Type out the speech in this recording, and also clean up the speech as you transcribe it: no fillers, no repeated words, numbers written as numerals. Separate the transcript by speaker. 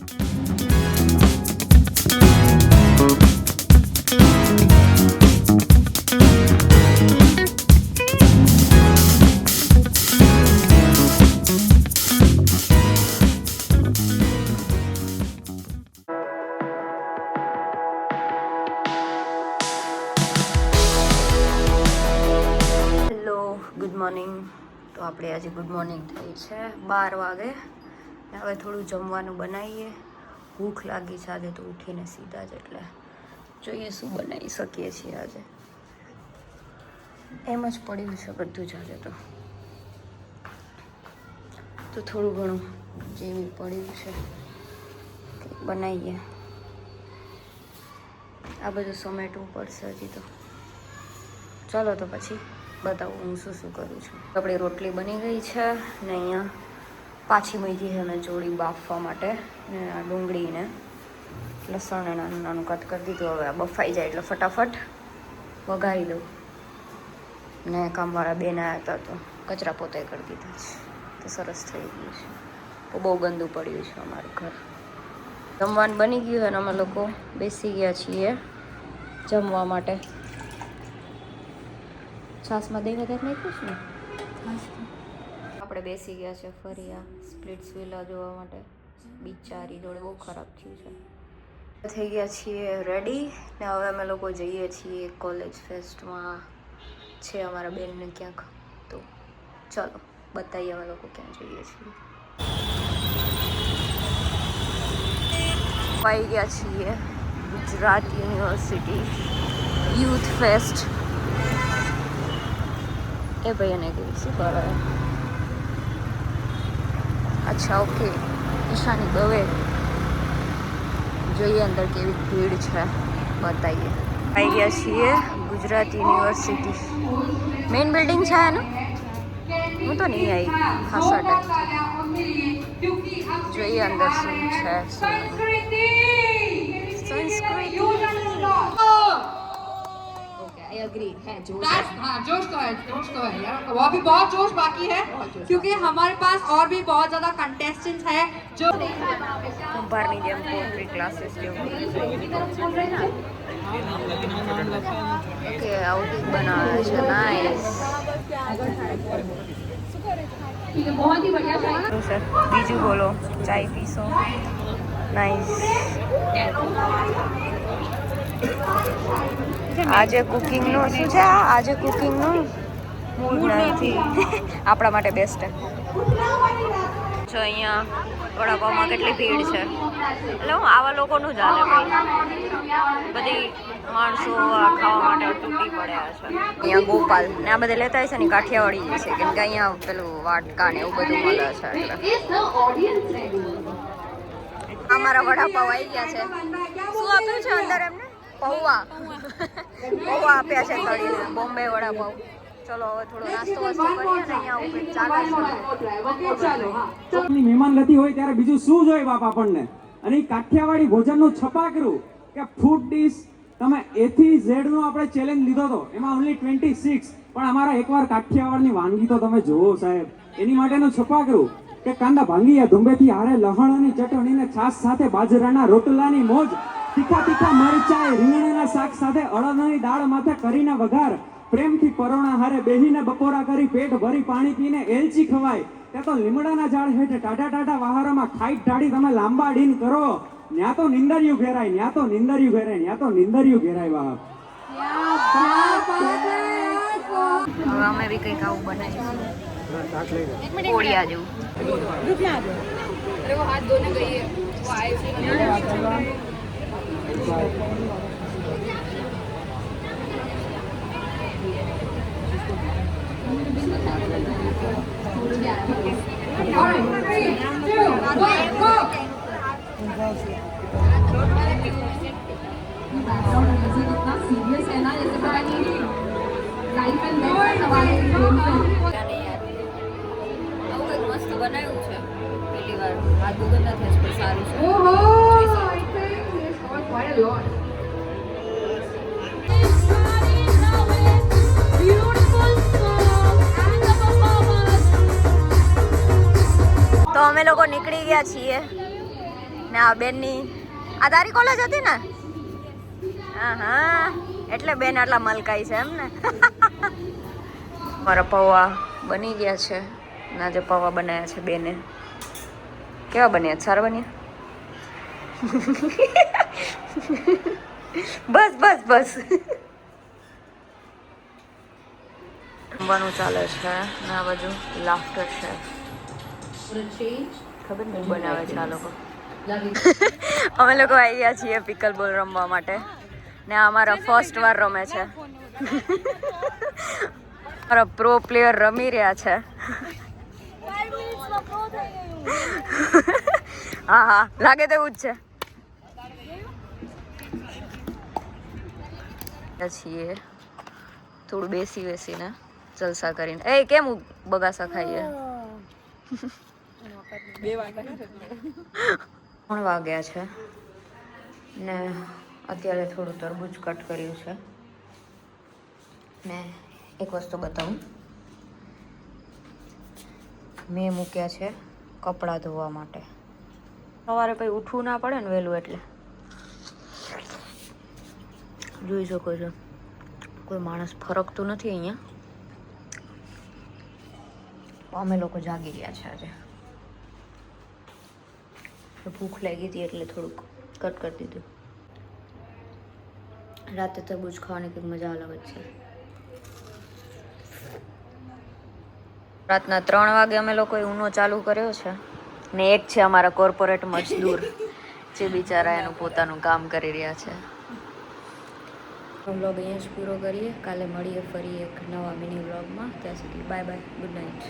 Speaker 1: Good morning. તો આપણે આજે ગુડ મોર્નિંગ થઈ છે 12 વાગે. હવે થોડું જમવાનું બનાવીએ. ભૂખ લાગી છે આજે તો ઉઠીને સીધા જ, એટલે જોઈએ શું બનાવી શકીએ છીએ આજે. એમ જ પડ્યું છે બધું જ આજે તો થોડું ઘણું જેવી પડ્યું છે કંઈક બનાવીએ. આ બધું સમેટવું પડશે હજી તો. ચાલો તો પછી બતાવું હું શું શું કરું છું. આપણી રોટલી બની ગઈ છે ને અહીંયા પાછી મૂકી છે મેં જોડી બાફવા માટે, ને આ ડુંગળીને લસણ નાનું નાનું કટ કરી દીધું. હવે આ બફાઈ જાય એટલે ફટાફટ વઘારી દઉં. ને કામવાળા બેન આવ્યા હતા તો કચરા પોતે કરી દીધા છે તો સરસ થઈ ગયું છે. તો બહુ ગંદુ પડ્યું છે અમારું ઘર. જમવાનું બની ગયું અને અમે લોકો બેસી ગયા છીએ જમવા માટે. છાસમાં દહીં વધારે નાખ્યું છે ને. આપણે બેસી ગયા છે ફરી આ સ્પ્લિટ્સ વિલા જોવા માટે. બિચારી જોડે બહુ ખરાબ થયું છે. થઈ ગયા છીએ રેડી ને હવે અમે લોકો જઈએ છીએ કોલેજ ફેસ્ટમાં. છે અમારા બેનને ક્યાંક, તો ચલો બતાવીએ અમે લોકો ક્યાં જઈએ છીએ. આવી ગયા છીએ ગુજરાત યુનિવર્સિટી યુથ ફેસ્ટ. એ ભાઈ એને કીધું શું કરે. અચ્છા ઓકે. ઈશાની દવે. જોઈએ અંદર કેવી ભીડ છે, બતાવીએ. આવી ગયા છીએ ગુજરાત યુનિવર્સિટી. મેઇન બિલ્ડિંગ છે ને. હું તો નહીં આવી ખાસા ટાઈમ. જોઈએ અંદર શું છે સંસ્કૃતિ. I agree है जोश. हाँ जोश तो है यार. वो अभी बहुत जोश बाकी है क्योंकि हमारे पास और भी बहुत ज़्यादा कंटेस्टेंट्स हैं जो बारहवीं जेम पोएट्री क्लासेस ओके आउटिंग बनाया है. नाइस. बहुत ही बढ़िया सर. बीजू बोलो चाय पीसो. नाइस. આજે કુકિંગનું શું છે? આજે કુકિંગનું મૂડ નથી. આપણા માટે બેસ્ટ. જો અહીંયા વડાપાવમાં કેટલી ભીડ છે. એટલે હું આવા લોકોનું જ હાલે ભાઈ. બધી માણસો આ ખાવા માટે તૂટી પડ્યા છે. અહીંયા ગોપાલ ને આ બધા લેતા હશે ને કાઠિયાવાડી છે, કેમ કે અહીંયા પેલું વાટકા ને એવું બધું મળે છે. એટલે અમારા વડાપાવ આવી ગયા છે. શું આપ્યું છે અંદર એમને? પૌવા. પૌવા આપ્યા છે તળીને. બોમ્બે વડાપાવ. ચલો હવે થોડો નાસ્તો વાસ્તો કરીએ ને. અહીંયા ઉપર ચાલે છે.
Speaker 2: મહેમાન ગતિ હોય ત્યારે બીજું શું જોઈએ બાપ આપણને? અને એ કાઠિયાવાડી ભોજનનું છપાકરું કે ફૂડ ડીશ તમે A થી Z નો આપણે ચેલેન્જ લીધો હતો, એમાં ઓન્લી 26. પણ અમારા એકવાર કાઠિયાવાડની વાનગી તો તમે જુઓ સાહેબ. એની માટેનું છપાકરું કે કાંદા ભાંગીયા ધુંબેથી હારે લહણની ચટણી ને છાશ સાથે બાજરાના રોટલાની મોજ, તીખા તીખા મરચાં રીંગણાના શાક સાથે અડદની દાળ માથે કરીને વઘાર, પ્રેમથી પરોણા હારે બેહીને બપોરા કરી પેટ ભરી પાણી પીને એલચી ખવાય. ત્યાં તો લીમડાના ઝાડ હેઠે ટાટા ટાટા વહારોમાં ખાઈટ ઢાળી તમે લાંબા ડીન કરો. ન્યા તો નિંદરિયું ઘેરાય, ન્યા તો નિંદરિયું ઘેરાય, ન્યા તો નિંદરિયું ઘેરાય. બાપ
Speaker 1: હવે અમે બી કંઈક આવું બનાવીશું. કોળિયા જેવું. હાથ ધોને ગઈએ. सीरियस है ना, जैसे पता नहीं लाइफ एंड डेथ सवाल है. મસ્ત બનાવ્યું છે. પહેલી વાર હાથ દુગન નથી પણ સારું છે. ઓહો I think it's got quite a lot. તો અમે લોકો નીકળી ગયા છીએ ને આ બેનની આ તારી કોલેજ હતી ને? હા એટલે બેન આટલા મલકાઈ છે એમ ને. મારા પૌવા બની ગયા છે. ના જે પૌવા બનાવ્યા છે બેને, કેવા બન્યા? સારા બન્યા? બસ બસ બસ. જમવાનું ચાલે છે ને આ બાજુ લાફ્ટર છે. ખબર નહીં બનાવે છે આ લોકો. અમે લોકો આવી ગયા છીએ પિકલ બોલ રમવા માટે ને અમારા ફર્સ્ટ વાર રમે છે. મારા પ્રો પ્લેયર રમી રહ્યા છે. હા હા લાગે તેવું જ છે. છીએ થોડું બેસીને જલસા કરીને. એ કેમ બગાસા ખાઈએ? 3 વાગ્યા છે ને અત્યારે થોડું તરબૂચ કટ કર્યું છે ને એક વસ્તુ બતાવું. મેં મૂક્યા છે કપડાં ધોવા માટે. સવારે પછી ઉઠવું ના પડે ને વહેલું, એટલે જોઈ શકો છો કોઈ માણસ ફરકતું નથી અહીંયા. અમે લોકો જાગી ગયા છે આજે. ભૂખ લાગી હતી એટલે થોડુંક કટ કરી દીધું. રાતે તરબૂચ ખાવાની કંઈક મજા અલગ જ છે. રાતના 3 વાગે અમે લોકોએ ઊનો ચાલુ કર્યો છે ને એક છે અમારા કોર્પોરેટ મજદૂર જે બિચારા એનું પોતાનું કામ કરી રહ્યા છે. વ્લોગ અહીંયા જ પૂરો કરીએ. કાલે મળીએ ફરી એક નવા મિની વ્લોગમાં. ત્યાં સુધી બાય બાય, ગુડ નાઇટ.